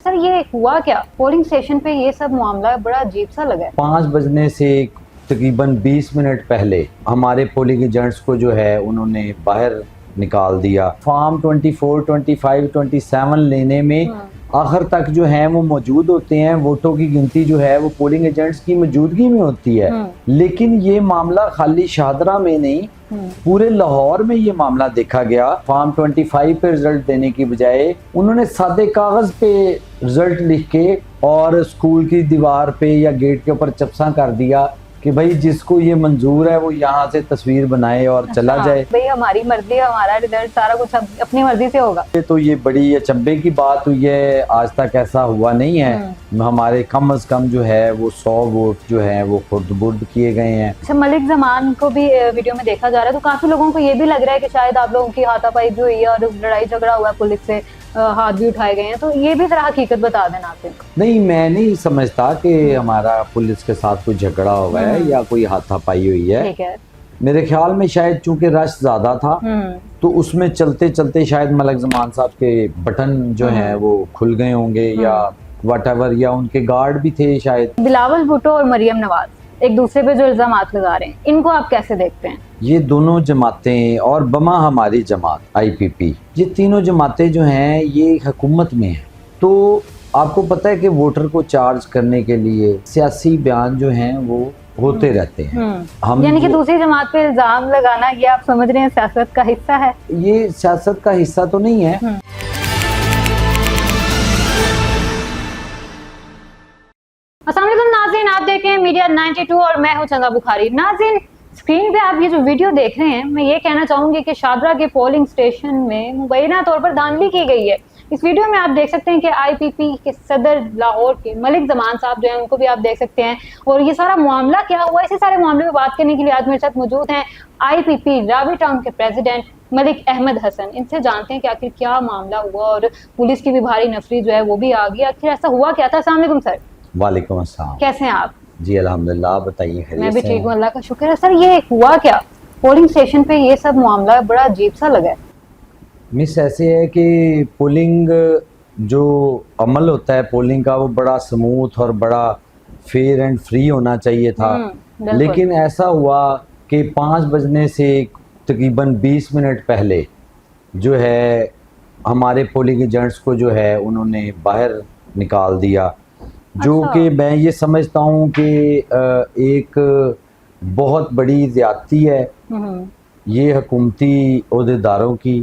Sir ये हुआ क्या पोलिंग स्टेशन पे, ये सब मामला बड़ा अजीब सा लगा है। 5 बजने से तकरीबन 20 मिनट पहले हमारे पोलिंग एजेंट्स को जो है उन्होंने बाहर निकाल दिया। फॉर्म 24, 25, 27 लेने में आखिर तक जो है वो मौजूद होते हैं। वोटों की गिनती जो है वो पोलिंग एजेंट्स की मौजूदगी में होती है। लेकिन ये मामला खाली शाहदरा में नहीं, पूरे लाहौर में ये मामला देखा गया। फॉर्म 25 पे रिजल्ट देने की बजाय उन्होंने सादे कागज पे रिजल्ट लिख के और स्कूल की दीवार पे या गेट के ऊपर चपसा कर दिया कि भाई जिसको ये मंजूर है वो यहाँ से तस्वीर बनाए और चला जाए। भाई हमारी मर्जी, हमारा रिजल्ट, सारा कुछ अपनी मर्जी से होगा। तो ये बड़ी अचंभे की बात हुई है, आज तक ऐसा हुआ नहीं है। हमारे कम से कम जो है वो 100 वोट जो है वो खुर्द-बुर्द किए गए हैं। अच्छा, मलिक जमान को भी वीडियो में देखा जा रहा है, तो काफी लोगों को ये भी लग रहा है कि शायद आप लोगों की हाथापाई भी हुई है और लड़ाई झगड़ा हुआ, पुलिस से हाथ भी उठाए गए हैं, तो ये भी जरा हकीकत बता देना आपने। नहीं, मैं नहीं समझता कि हमारा पुलिस के साथ कोई झगड़ा हुआ है या कोई हाथापाई हुई है। ठीक है। मेरे ख्याल में शायद चूंकि रश ज्यादा था तो उसमें चलते चलते शायद मलिक जमान साहब के बटन जो हैं वो खुल गए होंगे या व्हाटएवर, या उनके गार्ड भी थे शायद। बिलावल भुट्टो और मरियम नवाज एक दूसरे पे जो इल्जामात लगा रहे हैं, इनको आप कैसे देखते हैं? ये दोनों जमातें और बमा हमारी जमात IPP, ये तीनों जमातें जो हैं ये हुकूमत में हैं। तो आपको पता है कि वोटर को चार्ज करने के लिए सियासी बयान जो हैं वो होते रहते हैं। हम यानी कि दूसरी जमात पे इल्जाम लगाना, ये आप समझ रहे हैं सियासत का हिस्सा है? ये सियासत का हिस्सा तो नहीं है। अस्सलाम वालेकुम नाज़रीन, आप देख रहे हैं मीडिया 92 और मैं हूं चंदा बुखारी। नाज़रीन, स्क्रीन पे आप ये जो वीडियो देख रहे हैं, मैं ये कहना चाहूंगी कि शाहदरा के पोलिंग स्टेशन में मुबैना तौर पर धांधली की गई है। इस वीडियो में आप देख सकते हैं कि IPP के सदर लाहौर के मलिक जमान साहब जो हैं उनको भी आप देख सकते हैं। और ये सारा मामला क्या हुआ, इसी सारे मामले में बात करने के लिए आज मेरे साथ मौजूद हैं IPP रावी टाउन के प्रेसिडेंट मलिक अहमद हसन। इनसे जानते हैं कि आखिर क्या मामला हुआ और पुलिस की भी भारी नफरी जो है वो भी आ गई। आखिर ऐसा हुआ क्या था? अस्सलाम वालेकुम सर। वालेकुम अस्सलाम। कैसे हैं आप? जी अल्हम्दुलिल्लाह, आप बताइए। मैं भी ठीक हूँ, अल्लाह का शुक्र है। सर ये हुआ क्या पोलिंग स्टेशन पे, ये सब मामला बड़ा अजीब सा लगा है। मिस ऐसे है कि पोलिंग जो अमल होता है पोलिंग का वो बड़ा स्मूथ और बड़ा फेयर एंड फ्री होना चाहिए था। लेकिन ऐसा हुआ कि 5 बजने से तकरीबन 20 मिनट पहले जो है हमारे पोलिंग एजेंट्स को जो है उन्होंने बाहर निकाल दिया। जो कि मैं ये समझता हूँ कि एक बहुत बड़ी ज़्यादती है ये हुकूमती ओहदेदारों की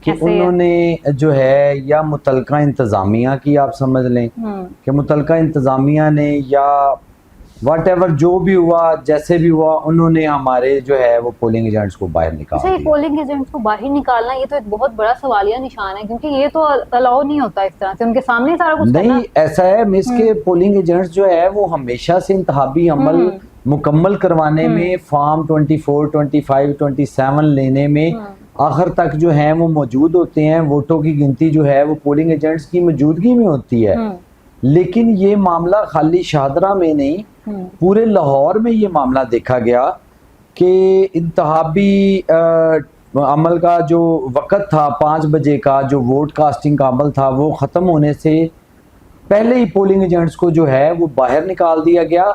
कि उन्होंने जो है या मुतलका इंतज़ामिया की, आप समझ लें कि मुतलका इंतज़ामिया ने या व्हाटएवर जो भी हुआ, जैसे भी हुआ, उन्होंने हमारे जो है वो पोलिंग एजेंट्स को बाहर निकाल दिया। पोलिंग एजेंट्स को बाहर निकालना ये तो एक बहुत बड़ा सवालिया निशान है, क्योंकि ये तो अलाउ नहीं होता इस तरह से, उनके सामने सारा कुछ नहीं। ऐसा है मिस के पोलिंग एजेंट्स जो है वो हमेशा से इंतहाबी अमल मुकम्मल करवाने में, फॉर्म 24, 25, 27 लेने में आखिर तक जो है वो मौजूद होते हैं। वोटों की गिनती जो है वो पोलिंग एजेंट्स की मौजूदगी में होती है। लेकिन ये मामला खाली शाहदरा में नहीं, पूरे लाहौर में ये मामला देखा गया कि इंतहाबी अमल का जो वक़्त था 5 बजे का, जो वोट कास्टिंग का अमल था, वो ख़त्म होने से पहले ही पोलिंग एजेंट्स को जो है वो बाहर निकाल दिया गया।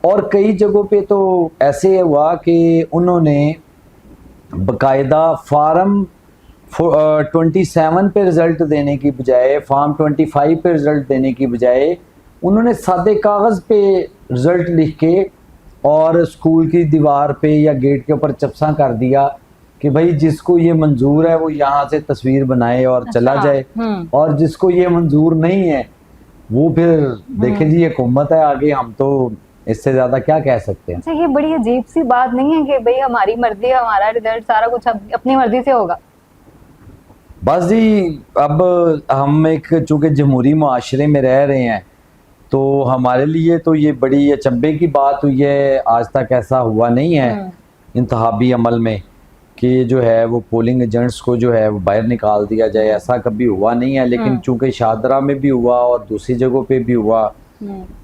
और कई जगहों पे तो ऐसे हुआ कि उन्होंने बाकायदा फार्म 27 पे रिज़ल्ट देने की बजाय, फॉर्म 25 पे रिज़ल्ट देने की बजाय उन्होंने सादे कागज़ पे रिज़ल्ट लिख के और स्कूल की दीवार पे या गेट के ऊपर चपसा कर दिया कि भाई जिसको ये मंजूर है वो यहाँ से तस्वीर बनाए और चला जाए। और जिसको ये मंजूर नहीं है वो फिर देखें जी, हुकूमत है आगे, हम तो इससे ज्यादा क्या कह सकते हैं। अच्छा, ये बड़ी अजीब सी बात नहीं है कि भाई हमारी मर्जी, हमारा रिजल्ट, सारा कुछ अपनी मर्जी से होगा? बस जी, अब हम एक चूँकि जमहूरी मुआशरे में रह रहे हैं तो हमारे लिए तो ये बड़ी अचंभे की बात हुई है। आज तक ऐसा हुआ नहीं है इंतहाबी अमल में कि जो है वो पोलिंग एजेंट्स को जो है वो बाहर निकाल दिया जाए, ऐसा कभी हुआ नहीं है। लेकिन चूँकि शाहदरा में भी हुआ और दूसरी जगहों पे भी हुआ,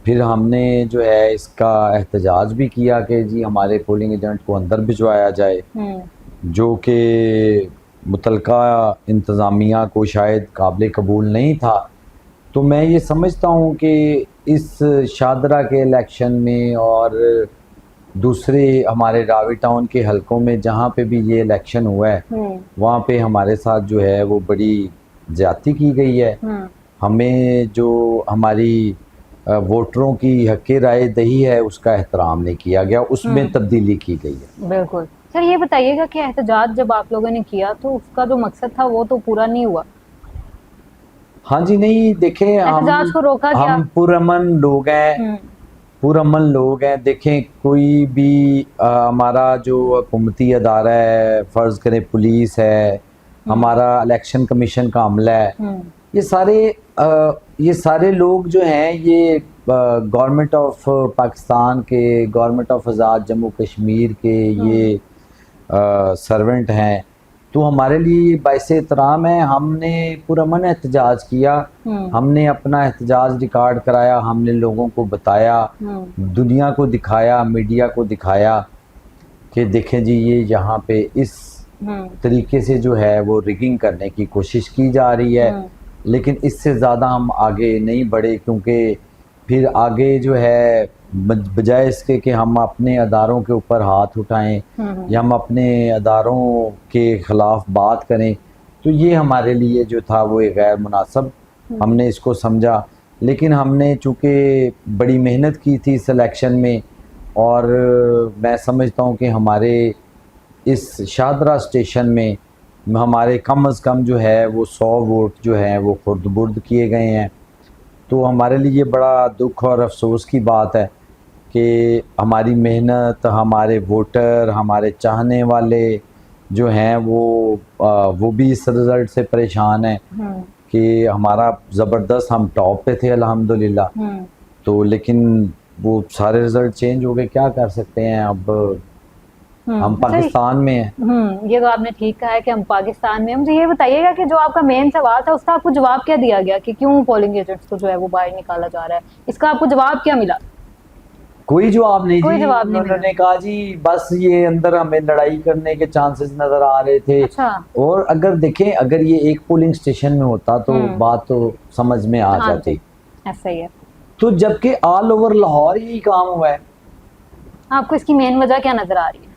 फिर हमने जो है इसका एहतजाज भी किया कि जी हमारे पोलिंग एजेंट को अंदर भिजवाया जाए, जो कि मुतलका इंतज़ामिया को शायद काबिल कबूल नहीं था। तो मैं ये समझता हूँ कि इस शादरा के इलेक्शन में और दूसरे हमारे रावी टाउन के हलकों में जहाँ पे भी ये इलेक्शन हुआ है वहाँ पे हमारे साथ जो है वो बड़ी ज़्यादती की गई है। हमें जो हमारी वोटरों की हक़ राय दही है उसका एहतराम नहीं किया गया, उसमें तब्दीली की गई है। बिल्कुल। सर ये बताइएगा कि एहतजाज जब आप लोगों ने किया तो उसका जो मकसद था वो तो पूरा नहीं हुआ। हाँ जी, नहीं देखें, एहतजाज को रोका गया। हम पुरअमन लोग हैं, पुरअमन लोग हैं। देखें, कोई भी हमारा जो हुकूमती अदारा है, फ़र्ज़ करें पुलिस है, हमारा इलेक्शन कमीशन का अमला है, ये सारे लोग जो हैं ये गवर्नमेंट ऑफ पाकिस्तान के, गवर्नमेंट ऑफ आज़ाद जम्मू कश्मीर के ये सर्वेंट हैं। तो हमारे लिए बाइस एहतराम है। हमने पुरअमन एहतजाज किया, हमने अपना एहतजाज रिकॉर्ड कराया, हमने लोगों को बताया, दुनिया को दिखाया, मीडिया को दिखाया कि देखें जी ये यहाँ पे इस तरीके से जो है वो रिगिंग करने की कोशिश की जा रही है। लेकिन इससे ज़्यादा हम आगे नहीं बढ़े, क्योंकि फिर आगे जो है बजाय इसके कि हम अपने अदारों के ऊपर हाथ उठाएं या हम अपने अदारों के ख़िलाफ़ बात करें, तो ये हमारे लिए जो था वो एक गैर मुनासिब हमने इसको समझा। लेकिन हमने चूँकि बड़ी मेहनत की थी इस इलेक्शन में, और मैं समझता हूँ कि हमारे इस शादरा स्टेशन में हमारे कम अज़ कम जो है वो 100 वोट जो हैं वो खुर्द बुर्द किए गए हैं। तो हमारे लिए बड़ा दुख और अफसोस की बात है कि हमारी मेहनत, हमारे वोटर, हमारे चाहने वाले जो हैं वो भी इस रिज़ल्ट से परेशान हैं कि हमारा ज़बरदस्त, हम टॉप पे थे अल्हम्दुलिल्लाह। तो लेकिन वो सारे रिज़ल्ट चेंज हो गए, क्या कर सकते हैं। अब हम पाकिस्तान में हैं। ये तो आपने ठीक कहा है कि हम पाकिस्तान में। मुझे ये बताइएगा कि जो आपका मेन सवाल था उसका आपको जवाब क्या दिया गया कि क्यों पोलिंग एजेंट्स को जो है वो बाहर निकाला जा रहा है, इसका आपको जवाब क्या मिला? कोई जवाब नहीं, कोई जवाब नहीं। उन्होंने कहा जी बस ये अंदर हमें लड़ाई करने के चांसेस नजर आ रहे थे। अच्छा। और अगर देखें, अगर ये एक पोलिंग स्टेशन में होता तो बात तो समझ में आ जाती। ऐसा ही है। तो जबकि ऑल ओवर लाहौर यही काम हुआ है। आपको इसकी मेन वजह क्या नजर आ रही है,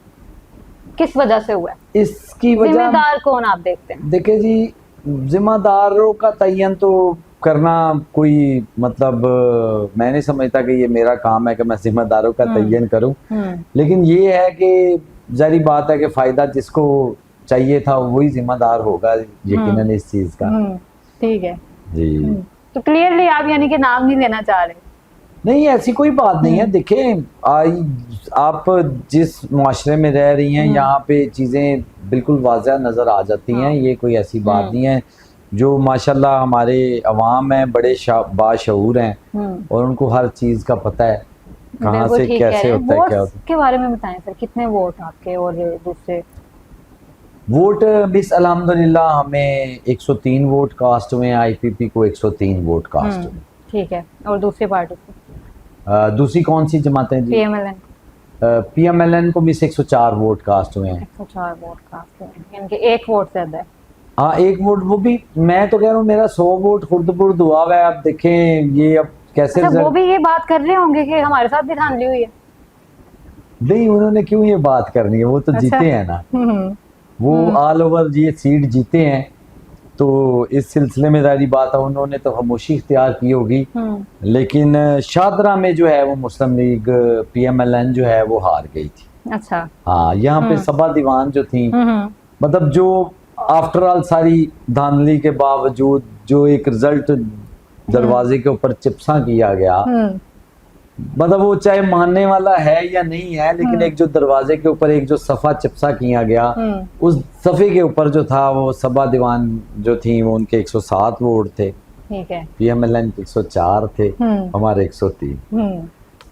किस वजह से हुआ है? इसकी वजह, जिम्मेदार कौन आप देखते हैं? देखे जी, जिम्मेदारों का तयन तो करना कोई मतलब मैं नहीं समझता कि ये मेरा काम है कि मैं जिम्मेदारों का तयन करूं। लेकिन ये है कि जारी बात है कि फ़ायदा जिसको चाहिए था वही जिम्मेदार होगा यकीनन इस चीज़ का। ठीक है जी। तो क्लियरली आप यानी कि नाम नहीं लेना चाह रहे? नहीं, ऐसी कोई बात नहीं है। देखें, आप जिस माशरे में रह रही हैं यहाँ पे चीज़ें बिल्कुल वाज़ह नज़र आ जाती हैं। ये कोई ऐसी बात नहीं है। जो माशाल्लाह हमारे अवाम हैं बड़े बाशऊर हैं और उनको हर चीज़ का पता है कहाँ से कैसे होता है, क्या होता है। के बारे में बताएं सर, कितने वोट आपके और दूसरे? वोट मिस अल्हम्दुलिल्लाह हमें 103 वोट कास्ट हुए हैं, IPP को 103 वोट कास्ट हुए। ठीक है। और दूसरी पार्टी को? दूसरी कौन सी जमातें जी? PMLN को मिस 104 वोट कास्ट हुए हैं। 104 वोट कास्ट हुए हैं, यानी कि एक वोट ज्यादा है। हाँ, एक वोट, वो भी मैं तो कह रहा हूँ मेरा 100 वोट खुर्द बुर्द हुआ है। आप देखें ये अब कैसे। अच्छा, वो भी ये बात कर रहे होंगे कि हमारे साथ भी धांधली हुई है? नहीं, उन्होंने क्यों ये बात करनी है, वो तो जीते हैं ना। वो ऑल ओवर ये सीट जीते हैं, तो इस सिलसिले में जारी बात है उन्होंने तो खामोशी इख्तियार की होगी। लेकिन शादरा में जो है वो मुस्लिम लीग PMLN जो है वो हार गई थी। अच्छा। हाँ, यहाँ पे सभा दीवान जो थी, मतलब जो आफ्टर ऑल सारी धांधली के बावजूद जो एक रिजल्ट दरवाजे के ऊपर चिपसा किया गया, मतलब वो चाहे मानने वाला है या नहीं है, लेकिन एक जो दरवाजे के ऊपर एक जो सफ़ा चिपसा किया गया, उस सफ़े के ऊपर जो था वो सभा दीवान जो थी वो उनके 107 वोट थे। ठीक है। PMLN के 104 थे, हमारे 103।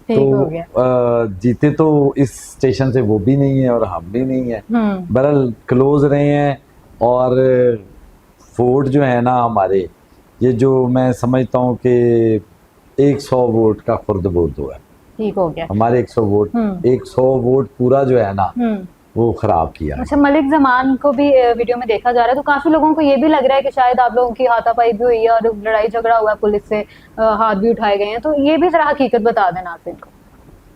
तो जीते तो इस स्टेशन से वो भी नहीं है और हम भी नहीं है। बहरहाल क्लोज रहे हैं। और वोट जो है ना हमारे, ये जो मैं समझता हूँ कि 100 वोट का खुर्द बुर्द हुआ है। ठीक हो गया। हमारे 100 वोट 100 वोट पूरा जो है ना वो ख़राब किया। अच्छा, मलिक जमान को भी वीडियो में देखा जा रहा है, तो काफी लोगों को ये भी लग रहा है कि शायद आप लोगों की हाथापाई भी हुई है और लड़ाई झगड़ा हुआ है, पुलिस से हाथ भी उठाए गए हैं, तो ये भी जरा हकीकत बता देना आप इनको।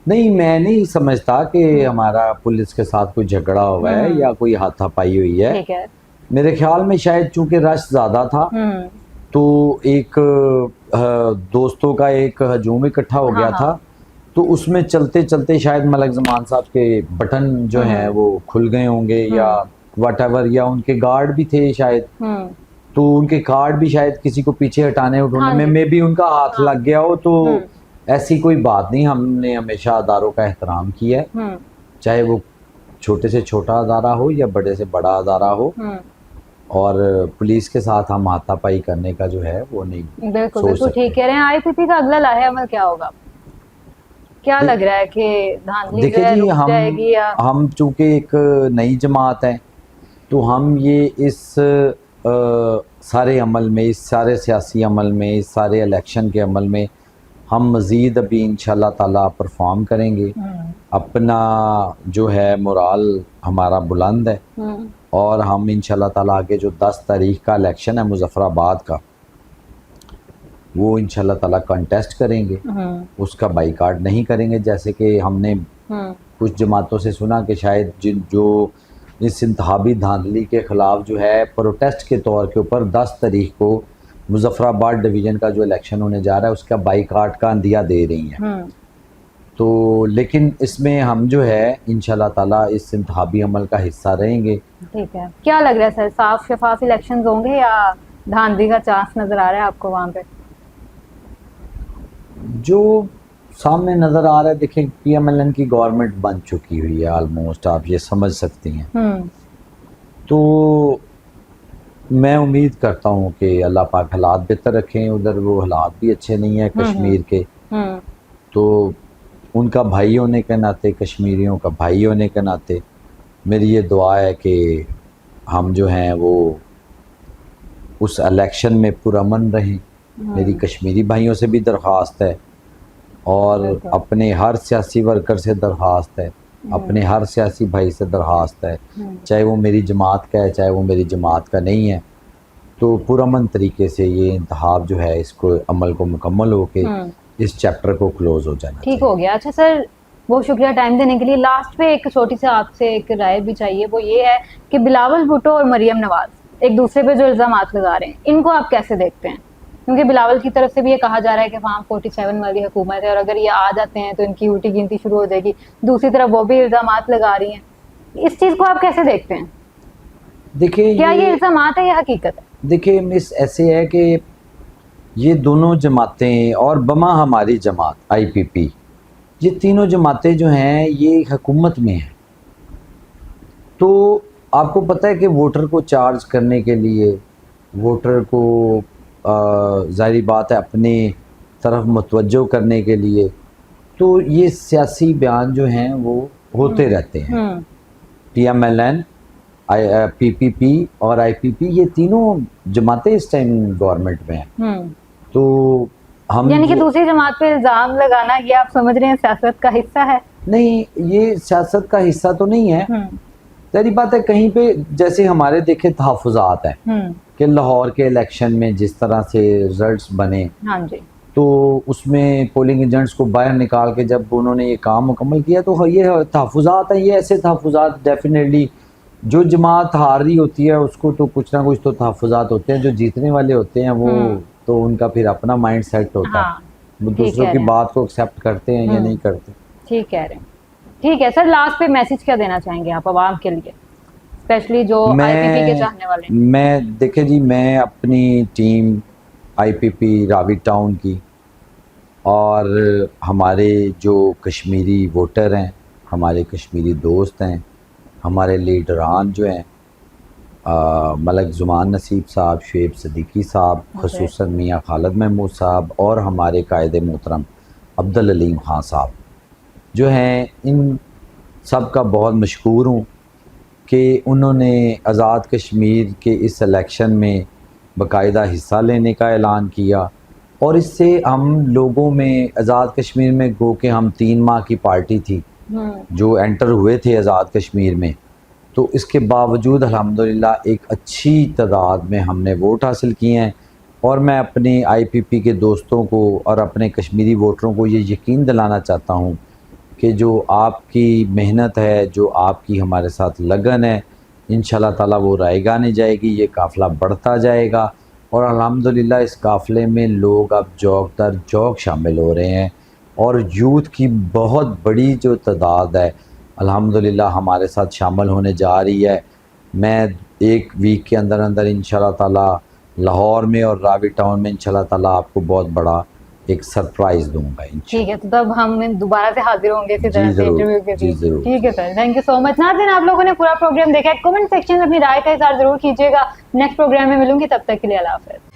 नहीं, मैं नहीं समझता कि हमारा पुलिस के साथ कोई झगड़ा हुआ है या कोई हाथापाई हुई है। ठीक है। मेरे ख्याल में शायद चूंकि रश ज़्यादा था तो एक दोस्तों का एक हजूम इकट्ठा हो गया था, तो उसमें चलते चलते शायद मलिक ज़मान साहब के बटन जो हैं वो खुल गए होंगे या वटएवर, या उनके गार्ड भी थे शायद, तो उनके कार्ड भी शायद किसी को पीछे हटाने उठाने में भी उनका हाथ लग गया हो। तो ऐसी कोई बात नहीं, हमने हमेशा अदारों का एहतराम किया है, चाहे वो छोटे से छोटा अदारा हो या बड़े से बड़ा अदारा हो, और पुलिस के साथ हम हाथापाई करने का जो है वो नहीं। बिल्कुल बिल्कुल ठीक कह रहे हैं। आईपीपी का अगला लाहेअमल क्या होगा, क्या लग रहा है कि धांधली जो है रुक जाएगी या? हम चूंकि एक नई जमात है तो हम ये इस सारे अमल में, इस सारे सियासी अमल में, इस सारे इलेक्शन के अमल में हम मज़ीद अभी इंशाल्लाह ताला परफॉर्म करेंगे। अपना जो है मोराल हमारा बुलंद है, और हम इंशाल्लाह ताला आगे जो 10 तारीख का इलेक्शन है मुजफ्फराबाद का, वो इंशाल्लाह ताला कंटेस्ट करेंगे, उसका बाइकाट नहीं करेंगे। जैसे कि हमने कुछ जमातों से सुना कि शायद जो इस इंतहाबी धांधली के ख़िलाफ़ जो है प्रोटेस्ट के तौर के ऊपर 10 तारीख को मुजफ्फराबाद डिवीज़न का जो इलेक्शन होने जा रहा है उसका बाइकाट का अंदिया दे रही हैं। तो लेकिन इसमें हम जो है इंशाल्लाह ताला इस इंतहाबी अमल का हिस्सा रहेंगे। ठीक है। क्या लग रहा है सर, साफ शफाफ इलेक्शंस होंगे या धांधली का चांस नज़र आ रहा है आपको वहाँ पे? जो सामने नज़र आ रहा है, देखिए PMLN की गवर्नमेंट बन चुकी हुई है ऑलमोस्ट, आप ये समझ सकती हैं। तो मैं उम्मीद करता हूँ कि अल्लाह पाक हालात बेहतर रखें। उधर वो हालात भी अच्छे नहीं है कश्मीर के, तो उनका भाई होने के नाते, कश्मीरियों का भाई होने के नाते मेरी ये दुआ है कि हम जो हैं वो उस इलेक्शन में पुरअमन रहें। मेरी कश्मीरी भाइयों से भी दरख्वास्त है और अपने हर सियासी वर्कर से दरख्वास्त है, अपने हर सियासी भाई से दरख्वास्त है, चाहे वो मेरी जमात का है चाहे वो मेरी जमात का नहीं है, तो पुरअमन तरीके से ये इंतखाब जो है इसको अमल को मुकम्मल होके इस चैप्टर को क्लोज हो जाना ठीक हो गया। अच्छा सर, बहुत शुक्रिया टाइम देने के लिए। लास्ट पे एक छोटी सी आपसे एक राय भी चाहिए, वो ये है कि बिलावल भुट्टो और मरियम नवाज एक दूसरे पे जो इल्ज़ामात लगा रहे हैं, इनको आप कैसे देखते हैं? क्योंकि बिलावल की तरफ से भी ये कहा जा रहा है कि फार्म 47 वाली हुकूमत है और अगर ये आ जाते हैं तो इनकी उल्टी गिनती शुरू हो जाएगी। दूसरी तरफ वो भी इल्ज़ामात लगा रही हैं, इस चीज़ को आप कैसे देखते हैं? देखिए, क्या ये इल्ज़ामात है या हकीकत है? देखिए मिस, ऐसे है कि ये दोनों जमातें और बमा हमारी जमात IPP, ये तीनों जमातें जो हैं ये हुकूमत में हैं। तो आपको पता है कि वोटर को चार्ज करने के लिए, वोटर को ज़ाहिर बात है अपनी तरफ मुतवज्जो करने के लिए, तो ये सियासी बयान जो हैं वो होते रहते हैं। PMLN, PPP और IPP, ये तीनों जमातें इस टाइम गवर्नमेंट में हैं। तो हम यानी कि दूसरी जमात पे इल्ज़ाम लगाना, ये आप समझ रहे हैं सियासत का हिस्सा है? नहीं, ये सियासत का हिस्सा तो नहीं है। ज़ाहिर बात है कहीं पे जैसे हमारे देखे तहफ़्फ़ुज़ात हैं कि लाहौर के इलेक्शन में जिस तरह से रिजल्ट्स बने, हाँ जी, तो उसमें पोलिंग एजेंट्स को बाहर निकाल के जब उन्होंने ये काम मुकम्मल किया, तो ये तहफ़्फ़ुज़ात हैं। ये ऐसे तहफ़्फ़ुज़ात डेफिनेटली जो जमात हार रही होती है उसको तो कुछ ना कुछ तो तहफ़्फ़ुज़ात होते हैं, जो जीतने वाले होते हैं वो तो उनका फिर अपना माइंड सेट होता है, वो दूसरों की बात को एक्सेप्ट करते हैं या नहीं करते। ठीक कह रहे हैं। ठीक है सर, लास्ट पे मैसेज क्या देना चाहेंगे आप आवाम के लिए, स्पेशली जो IPP के चाहने वाले हैं? मैं देखिए जी, मैं अपनी टीम IPP रावी टाउन की और हमारे जो कश्मीरी वोटर हैं, हमारे कश्मीरी दोस्त हैं, हमारे लीडरान जो हैं, मलिक ज़ुमान नसीब साहब, शुएब सिद्दीकी साहब, ख़ुसूसन मियाँ खालिद महमूद साहब और हमारे कायद मोहतरम अब्दुल अलीम ख़ान साहब जो हैं, इन सब का बहुत मशकूर हूँ कि उन्होंने आज़ाद कश्मीर के इस इलेक्शन में बाकायदा हिस्सा लेने का ऐलान किया, और इससे हम लोगों में आज़ाद कश्मीर में गो के हम 3 माह की पार्टी थी जो एंटर हुए थे आज़ाद कश्मीर में, तो इसके बावजूद अल्हम्दुलिल्लाह एक अच्छी तादाद में हमने वोट हासिल किए हैं। और मैं अपनी IPP के दोस्तों को और अपने कश्मीरी वोटरों को ये यकीन दिलाना चाहता हूँ कि जो आपकी मेहनत है, जो आपकी हमारे साथ लगन है, इंशाल्लाह ताला वो रायगा नहीं जाएगी, ये काफ़िला बढ़ता जाएगा। और अल्हम्दुलिल्लाह इस काफ़िले में लोग अब जौक दर जौक शामिल हो रहे हैं और यूथ की बहुत बड़ी जो तादाद है अल्हम्दुलिल्लाह हमारे साथ शामिल होने जा रही है। मैं 1 वीक के अंदर अंदर इंशाल्लाह ताला लाहौर में और रावी टाउन में इंशाल्लाह ताला आपको बहुत बड़ा एक सरप्राइज़ दूंगा इंशाल्लाह। ठीक है, तो तब हम दोबारा से हाजिर होंगे इसी तरह से ज़रूर, इंटरव्यू के जी लिए। ज़रूर। ठीक है sir, thank you so much. नाज़रीन, आप लोगों ने पूरा प्रोग्राम देखा है, कमेंट सेक्शन में अपनी राय का इज़हार ज़रूर कीजिएगा। नेक्स्ट प्रोग्राम में मिलूंगी, तब तक के लिए अल्लाह हाफ़िज़।